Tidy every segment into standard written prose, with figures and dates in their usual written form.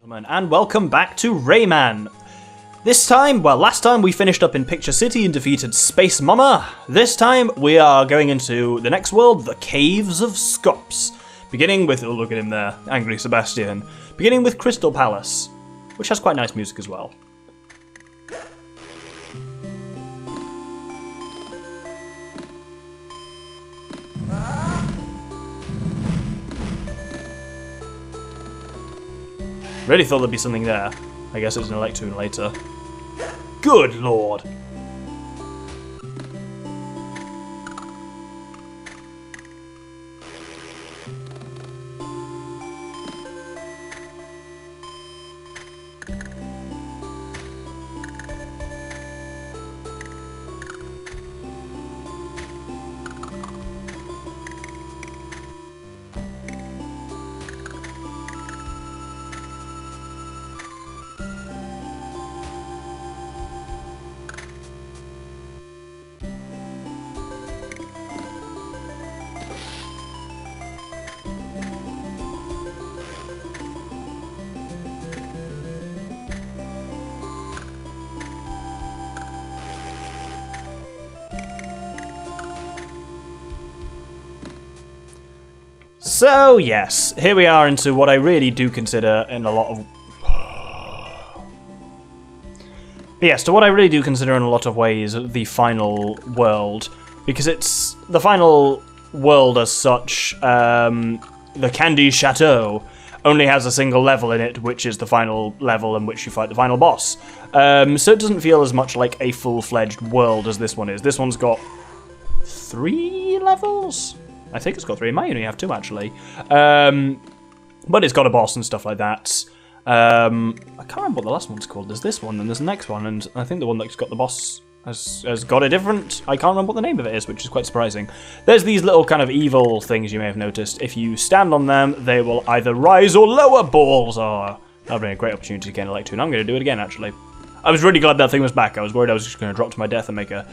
And welcome back to Rayman. This time, well, last time we finished up in Picture City and defeated Space Mama. This time we are going into the next world, the Caves of Skops. Beginning with, oh look at him there, Angry Sebastian. Beginning with Crystal Palace, which has quite nice music as well. Really thought there'd be something there. I guess it's an electoon later. Good lord! So, yes, here we are into what I really do consider in a lot of... Yes, to what I really do consider in a lot of ways the final world. Because it's the final world as such, the Candy Chateau, only has a single level in it, which is the final level in which you fight the final boss. So it doesn't feel as much like a full-fledged world as this one is. This one's got 3 levels? I think it's got 3. It might only have 2, actually. But it's got a boss and stuff like that. I can't remember what the last one's called. There's this one, and there's the next one, and I think the one that's got the boss has got a different... I can't remember what the name of it is, which is quite surprising. There's these little kind of evil things you may have noticed. If you stand on them, they will either rise or lower balls. Oh, that'll be a great opportunity to gain electoon. I'm going to do it again, actually. I was really glad that thing was back. I was worried I was just going to drop to my death and make a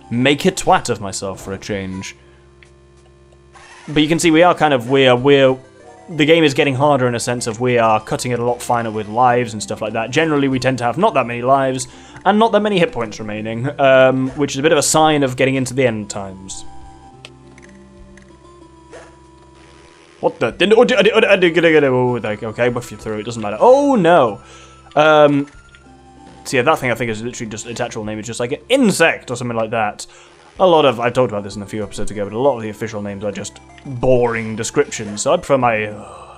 twat of myself for a change. But you can see we are kind of, the game is getting harder in a sense of we are cutting it a lot finer with lives and stuff like that. Generally, we tend to have not that many lives and not that many hit points remaining, which is a bit of a sign of getting into the end times. What the? Okay, buff you through, it doesn't matter. Oh no! So yeah, that thing I think is literally just its actual name is just like an insect or something like that. I've talked about this in a few episodes ago, but a lot of the official names are just boring descriptions, so I prefer my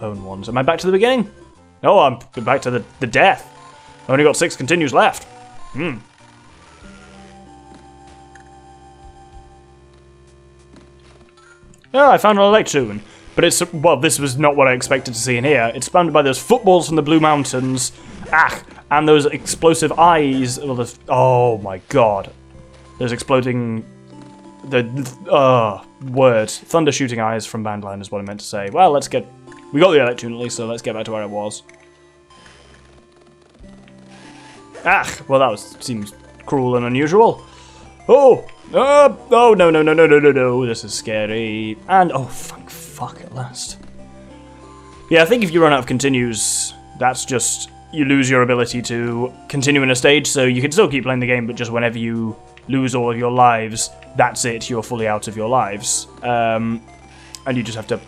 own ones. Am I back to the beginning? No, I'm back to the death. I've only got 6 continues left. Oh, I found an electoon. But it's, well, this was not what I expected to see in here. It's surrounded by those footballs from the Blue Mountains. And those explosive eyes. Oh my god. Those exploding... word. Thunder shooting eyes from Bandland is what I meant to say. Well, we got the electoon at least, so let's get back to where it was. Well that seems cruel and unusual. Oh, no, this is scary. And, oh, fuck, at last. Yeah, I think if you run out of continues, that's just, you lose your ability to continue in a stage, so you can still keep playing the game, but just whenever you lose all of your lives, that's it, you're fully out of your lives. And you just have to...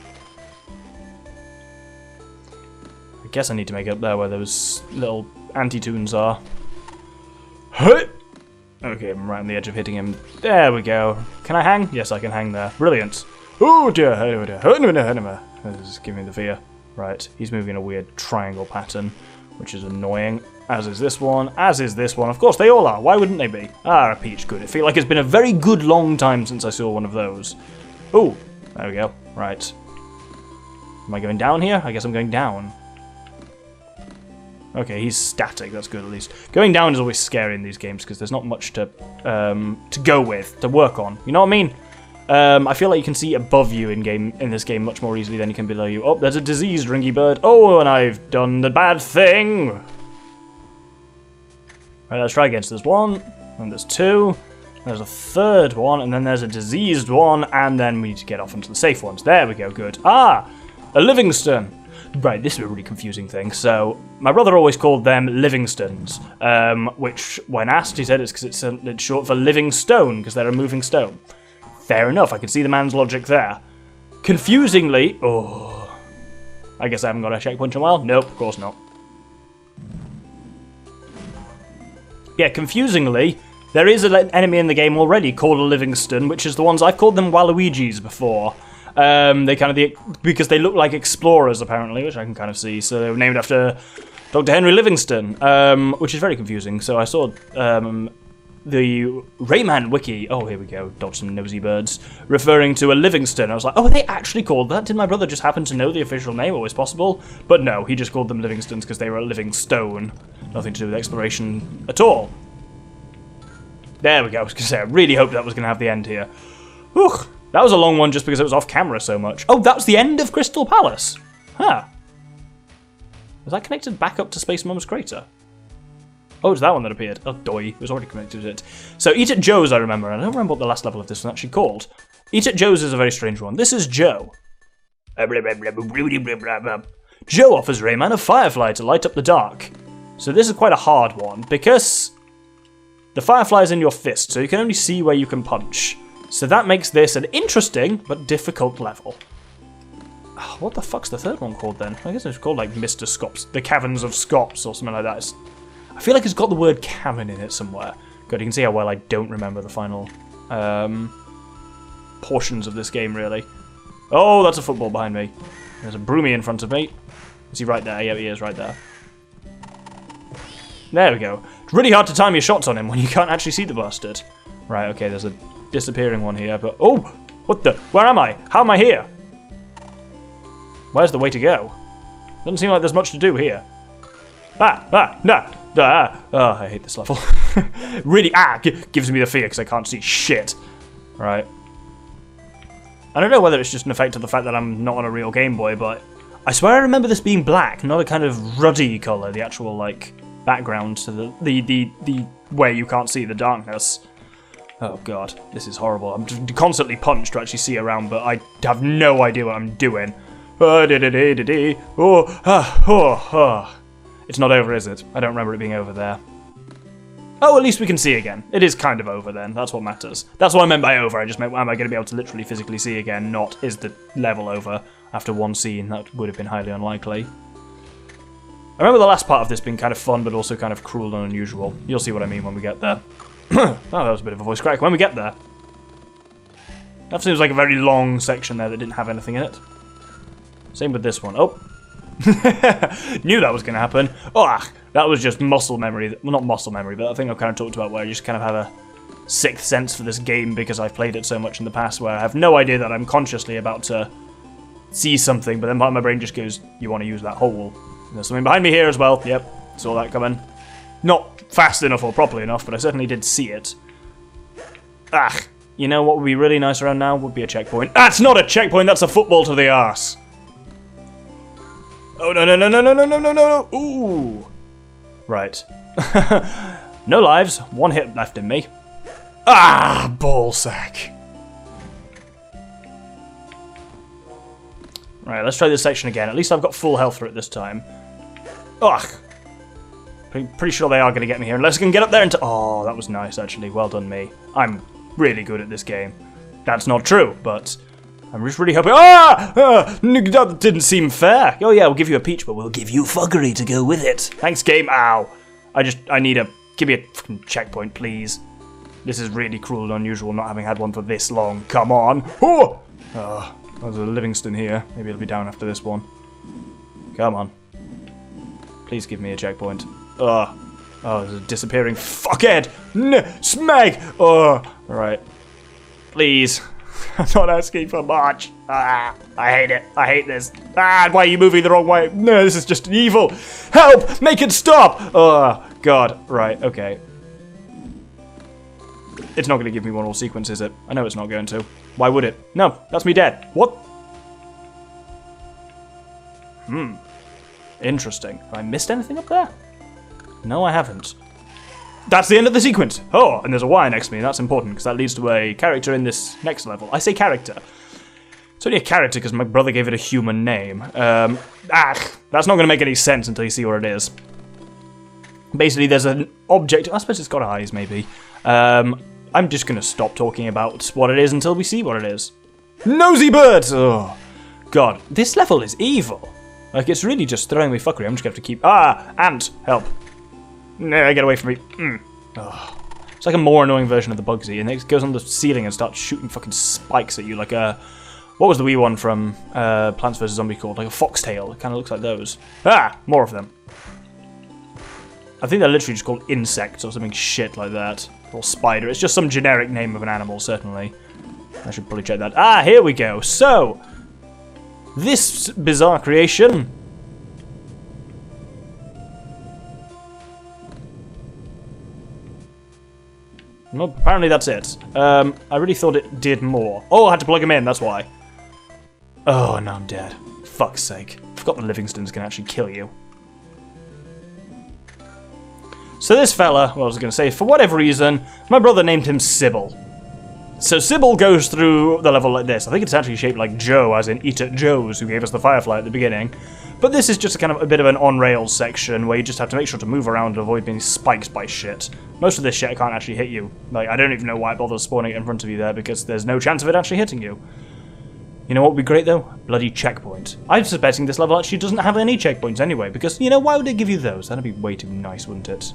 I guess I need to make it up there where those little anti-tunes are. Okay, I'm right on the edge of hitting him. There we go. Can I hang? Yes, I can hang there. Brilliant. Oh dear, this is giving me the fear. Right, he's moving in a weird triangle pattern, which is annoying. As is this one, as is this one. Of course, they all are. Why wouldn't they be? A peach. Good. I feel like it's been a very good long time since I saw one of those. Oh, there we go. Right. Am I going down here? I guess I'm going down. Okay, he's static. That's good, at least. Going down is always scary in these games because there's not much to go with, to work on. You know what I mean? I feel like you can see above you in this game much more easily than you can below you. Oh, there's a diseased ringy bird. Oh, and I've done the bad thing. Right, let's try again. So there's 1, and there's 2, there's a 3rd one, and then there's a diseased one, and then we need to get off into the safe ones. There we go, good. A Livingston. Right, this is a really confusing thing. So, my brother always called them Livingstones, which, when asked, he said it's because it's short for living stone, because they're a moving stone. Fair enough, I can see the man's logic there. Confusingly... Oh... I guess I haven't got a checkpoint in a while? Nope, of course not. Yeah, confusingly, there is an enemy in the game already called a Livingstone, which is the ones I've called them Waluigis before. They kind of because they look like explorers apparently, which I can kind of see. So they were named after Dr. Henry Livingston, which is very confusing. So I saw the Rayman wiki. Oh, here we go. Dodge some nosy birds, referring to a Livingston. I was like, oh, are they actually called that? Did my brother just happen to know the official name? Always possible, but no, he just called them Livingstones because they were a living stone. Nothing to do with exploration at all. There we go. I was going to say, I really hoped that was going to have the end here. Whew. That was a long one just because it was off camera so much. Oh, that was the end of Crystal Palace. Huh. Was that connected back up to Space Mom's crater? Oh, it's that one that appeared. Oh, doy. It was already connected to it. So, Eat at Joe's, I remember. I don't remember what the last level of this was actually called. Eat at Joe's is a very strange one. This is Joe. Joe offers Rayman a firefly to light up the dark. So this is quite a hard one, because the firefly is in your fist, so you can only see where you can punch. So that makes this an interesting, but difficult level. Oh, what the fuck's the third one called then? I guess it's called like Mr. Skops. The Caverns of Skops or something like that. I feel like it's got the word cavern in it somewhere. God, you can see how well I don't remember the final portions of this game, really. Oh, that's a football behind me. There's a Broomy in front of me. Is he right there? Yeah, he is right there. There we go. It's really hard to time your shots on him when you can't actually see the bastard. Right, okay, there's a disappearing one here, but... Oh! What the... Where am I? How am I here? Where's the way to go? Doesn't seem like there's much to do here. Oh, I hate this level. Really, gives me the fear because I can't see shit. Right. I don't know whether it's just an effect of the fact that I'm not on a real Game Boy, but I swear I remember this being black, not a kind of ruddy colour, the actual, like, background to the way you can't see the darkness. Oh god, this is horrible. I'm just constantly punched to actually see around, but I have no idea what I'm doing. It's not over, is it? I don't remember it being over there. Oh, at least we can see again. It is kind of over then. That's what matters. That's what I meant by over. I just meant, am I going to be able to literally physically see again? Not, is the level over after one scene? That would have been highly unlikely. I remember the last part of this being kind of fun, but also kind of cruel and unusual. You'll see what I mean when we get there. Oh, that was a bit of a voice crack. When we get there. That seems like a very long section there that didn't have anything in it. Same with this one. Oh. Knew that was going to happen. Oh, that was just muscle memory. Well, not muscle memory, but I think I've kind of talked about where I just kind of have a sixth sense for this game because I've played it so much in the past where I have no idea that I'm consciously about to see something, but then part of my brain just goes, you want to use that hole. There's something behind me here as well. Yep, saw that coming. Not fast enough or properly enough, but I certainly did see it. You know what would be really nice around now? Would be a checkpoint. That's not a checkpoint, that's a football to the arse. Oh, no, no, no, no, no, no, no, no, no, no. Ooh. Right. No lives, one hit left in me. Ballsack. Right, let's try this section again. At least I've got full health for it this time. Ugh. Pretty sure they are going to get me here, unless I can get up there and... Oh, that was nice, actually. Well done, me. I'm really good at this game. That's not true, but I'm just really hoping... That didn't seem fair. Oh, yeah, we'll give you a peach, but we'll give you fuggery to go with it. Thanks, game. Ow. I need a... Give me a fucking checkpoint, please. This is really cruel and unusual, not having had one for this long. Come on. Oh, there's a Livingston here. Maybe it'll be down after this one. Come on. Please give me a checkpoint. Oh, there's a disappearing fuckhead! Smeg! Right. Please. I'm not asking for much. I hate it. I hate this. Why are you moving the wrong way? No, this is just evil. Help! Make it stop! Oh, God. Right, okay. It's not going to give me one all sequence, is it? I know it's not going to. Why would it? No, that's me dead. What? Interesting. Have I missed anything up there? No, I haven't. That's the end of the sequence. Oh, and there's a Y next to me. That's important because that leads to a character in this next level. I say character. It's only a character because my brother gave it a human name. That's not going to make any sense until you see what it is. Basically, there's an object. I suppose it's got eyes, maybe. I'm just going to stop talking about what it is until we see what it is. Nosy birds! Oh, God. This level is evil. Like, it's really just throwing me fuckery. I'm just going to have to keep... ant! Help. No, get away from me. Oh. It's like a more annoying version of the Bugsy, and it goes on the ceiling and starts shooting fucking spikes at you like a... What was the wee one from Plants vs. Zombie called? Like a foxtail. It kind of looks like those. More of them. I think they're literally just called insects or something shit like that. Or spider. It's just some generic name of an animal, certainly. I should probably check that. Here we go. So, this bizarre creation... Well, apparently that's it. I really thought it did more. Oh, I had to plug him in, that's why. Oh, now I'm dead. Fuck's sake. I forgot the Livingstones can actually kill you. So this fella, well, I was going to say, for whatever reason, my brother named him Sybil. So Sybil goes through the level like this. I think it's actually shaped like Joe, as in Eat at Joe's, who gave us the Firefly at the beginning. But this is just a bit of an on-rails section where you just have to make sure to move around and avoid being spiked by shit. Most of this shit can't actually hit you. Like, I don't even know why it bothers spawning it in front of you there, because there's no chance of it actually hitting you. You know what would be great, though? Bloody checkpoint. I'm suspecting this level actually doesn't have any checkpoints anyway, because, you know, why would they give you those? That'd be way too nice, wouldn't it?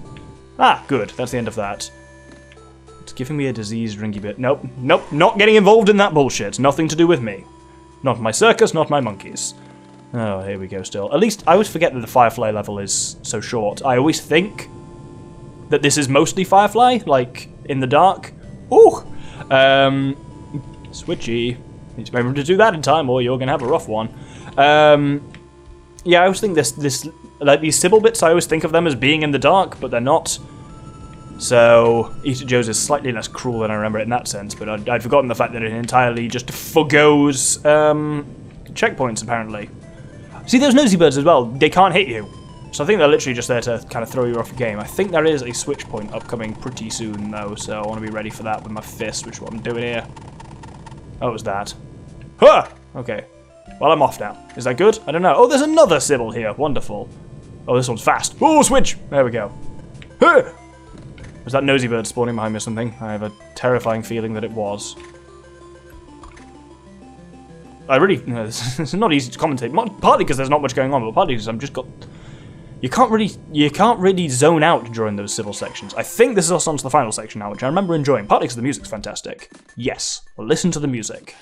Good. That's the end of that. It's giving me a diseased ringy bit. Nope. Not getting involved in that bullshit. Nothing to do with me. Not my circus, not my monkeys. Oh, here we go still. At least, I always forget that the Firefly level is so short. I always think that this is mostly Firefly, like, in the dark. Ooh! Switchy. Need to remember to do that in time, or you're going to have a rough one. Yeah, I always think like, these Sybil bits, I always think of them as being in the dark, but they're not. So, Eat at Joe's is slightly less cruel than I remember it in that sense, but I'd forgotten the fact that it entirely just forgoes checkpoints, apparently. See, those nosy birds as well, they can't hit you. So I think they're literally just there to kind of throw you off the game. I think there is a switch point upcoming pretty soon, though, so I want to be ready for that with my fist, which is what I'm doing here. Oh, it was that. Huh! Okay. Well, I'm off now. Is that good? I don't know. Oh, there's another Sybil here. Wonderful. Oh, this one's fast. Oh, switch! There we go. Huh! Was that nosy bird spawning behind me or something? I have a terrifying feeling that it was. This is not easy to commentate. Partly because there's not much going on, but partly because I'm just got... You can't really zone out during those Sybil sections. I think this is also onto the final section now, which I remember enjoying, partly because the music's fantastic. Yes, well, listen to the music.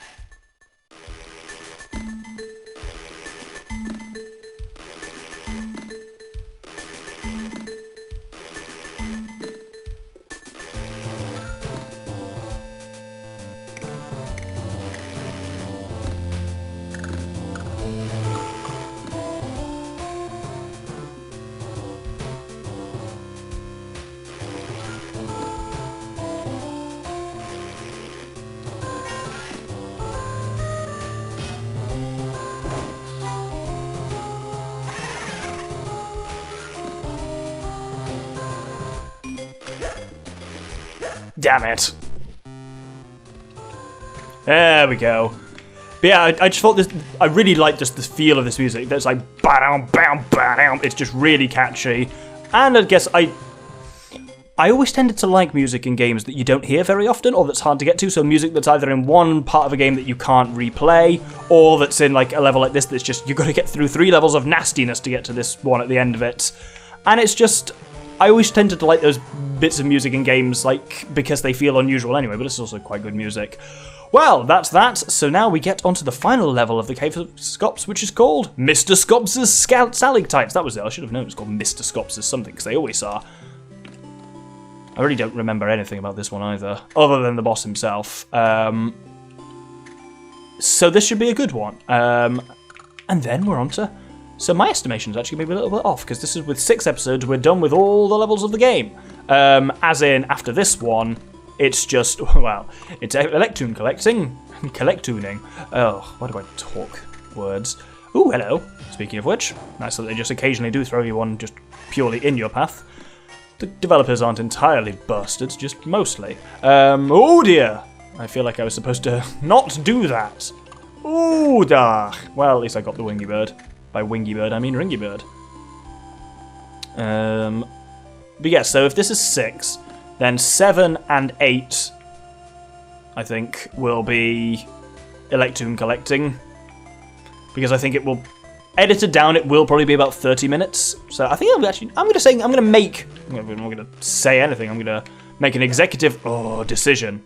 Damn it. There we go. But yeah, I just thought this... I really like just the feel of this music. There's like... Ba-dum, bam, ba-dum. It's just really catchy. And I guess I always tended to like music in games that you don't hear very often, or that's hard to get to. So music that's either in one part of a game that you can't replay, or that's in like a level like this that's just... You've got to get through 3 levels of nastiness to get to this one at the end of it. And it's just... I always tended to like those bits of music in games, like, because they feel unusual anyway, but it's also quite good music. Well, that's that, so now we get onto the final level of the Cave of Skops, which is called Mr. Skops' Stalagtites. That was it, I should have known it was called Mr. Skops' something, because they always are. I really don't remember anything about this one either, other than the boss himself. So this should be a good one. And then we're on to... So my estimation's actually maybe a little bit off, because this is with 6 episodes, we're done with all the levels of the game. As in, after this one, it's just, well, it's electoon collecting, collectooning. Oh, why do I talk words? Ooh, hello. Speaking of which, nice that they just occasionally do throw you one just purely in your path. The developers aren't entirely bastards, just mostly. Oh dear. I feel like I was supposed to not do that. Ooh, dah. Well, at least I got the wingy bird. By wingy bird, I mean ringy bird. But yeah, so if this is 6, then 7 and 8, I think, will be electoon collecting. Because I think it will, edited down, it will probably be about 30 minutes. So I think I'm not going to say anything, I'm going to make an executive, decision.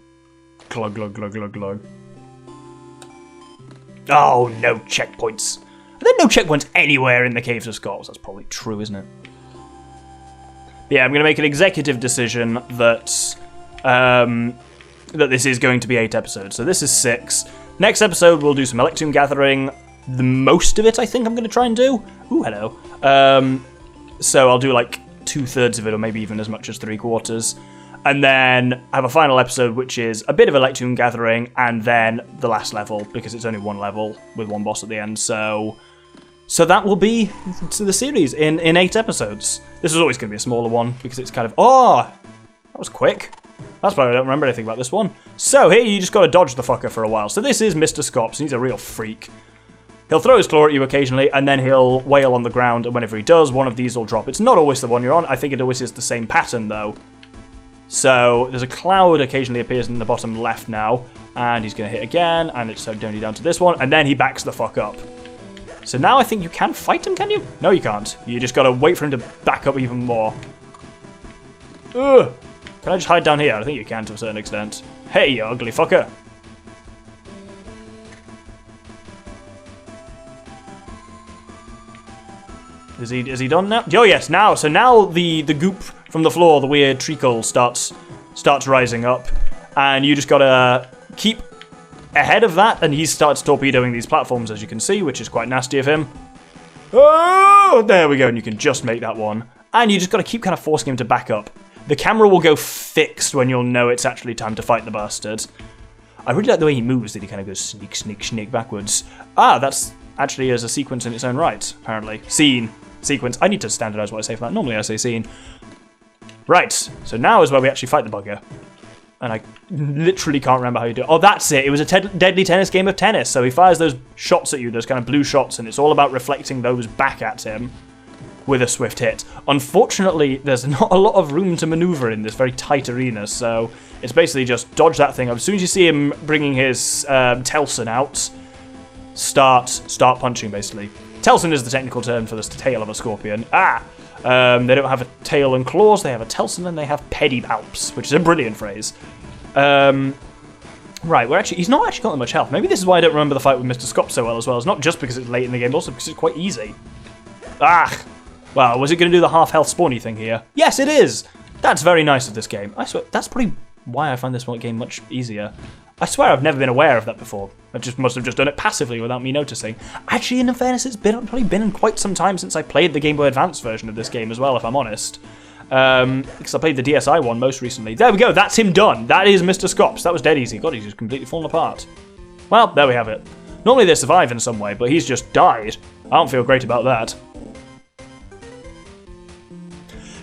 Glug, glug, glug, glug, glug. Oh, no checkpoints. Are there no checkpoints anywhere in the Caves of Skops? That's probably true, isn't it? But yeah, I'm going to make an executive decision that that this is going to be 8 episodes. So this is 6. Next episode, we'll do some electoon gathering. The most of it, I think I'm going to try and do. Ooh, hello. So I'll do like 2/3 of it, or maybe even as much as 3/4. And then have a final episode, which is a bit of electoon gathering, and then the last level, because it's only one level with one boss at the end. So that will be to the series in 8 episodes. This is always going to be a smaller one, because it's kind of... Oh! That was quick. That's why I don't remember anything about this one. So here, you just got to dodge the fucker for a while. So this is Mr. Skops. He's a real freak. He'll throw his claw at you occasionally, and then he'll wail on the ground, and whenever he does, one of these will drop. It's not always the one you're on. I think it always is the same pattern, though. So there's a cloud occasionally appears in the bottom left now, and he's going to hit again, and it's only down to this one, and then he backs the fuck up. So now I think you can fight him, can you? No, you can't. You just got to wait for him to back up even more. Ugh! Can I just hide down here? I think you can to a certain extent. Hey, you ugly fucker! Is he done now? Oh yes, now. So now the goop from the floor, the weird treacle, starts rising up, and you just gotta keep ahead of that, and he starts torpedoing these platforms, as you can see, which is quite nasty of him. Oh, there we go, and you can just make that one. And you just gotta keep kind of forcing him to back up. The camera will go fixed when you'll know it's actually time to fight the bastard. I really like the way he moves, that he kind of goes sneak, sneak, sneak backwards. Ah, that's actually as a sequence in its own right, apparently. Scene. Sequence. I need to standardize what I say for that. Normally I say scene. Right, so now is where we actually fight the bugger. And I literally can't remember how you do it. Oh, that's it. It was a deadly tennis game of tennis. So he fires those shots at you, those kind of blue shots, and it's all about reflecting those back at him with a swift hit. Unfortunately, there's not a lot of room to maneuver in this very tight arena, so it's basically just dodge that thing up. As soon as you see him bringing his Telson out, start punching, basically. Telson is the technical term for the tail of a scorpion. They don't have a tail and claws, they have a Telson and they have pedipalps, which is a brilliant phrase. Right, he's not actually got that much health. Maybe this is why I don't remember the fight with Mr. Skops so well as well. It's not just because it's late in the game, but also because it's quite easy. Well, was it going to do the half-health spawny thing here? Yes, it is! That's very nice of this game. I swear, that's probably why I find this game much easier. I swear I've never been aware of that before. I must have just done it passively without me noticing. Actually, in fairness, it's probably been quite some time since I played the Game Boy Advance version of this game as well, if I'm honest. Because I played the DSi one most recently. There we go, that's him done. That is Mr. Skops. That was dead easy. God, he's just completely fallen apart. Well, there we have it. Normally they survive in some way, but he's just died. I don't feel great about that.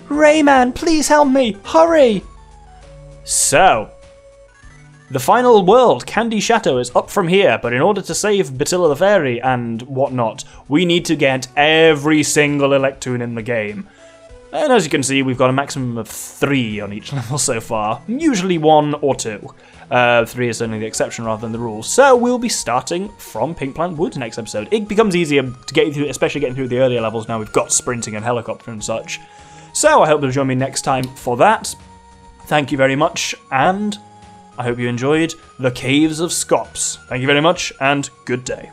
Rayman, please help me! Hurry! So, the final world, Candy Chateau, is up from here, but in order to save Batilla the Fairy and whatnot, we need to get every single electoon in the game. And as you can see, we've got a maximum of 3 on each level so far, usually 1 or 2. 3 is certainly the exception rather than the rule. So we'll be starting from Pink Plant Woods next episode. It becomes easier to get through, especially getting through the earlier levels now we've got sprinting and helicopter and such. So I hope you'll join me next time for that. Thank you very much, and I hope you enjoyed the Caves of Skops. Thank you very much, and good day.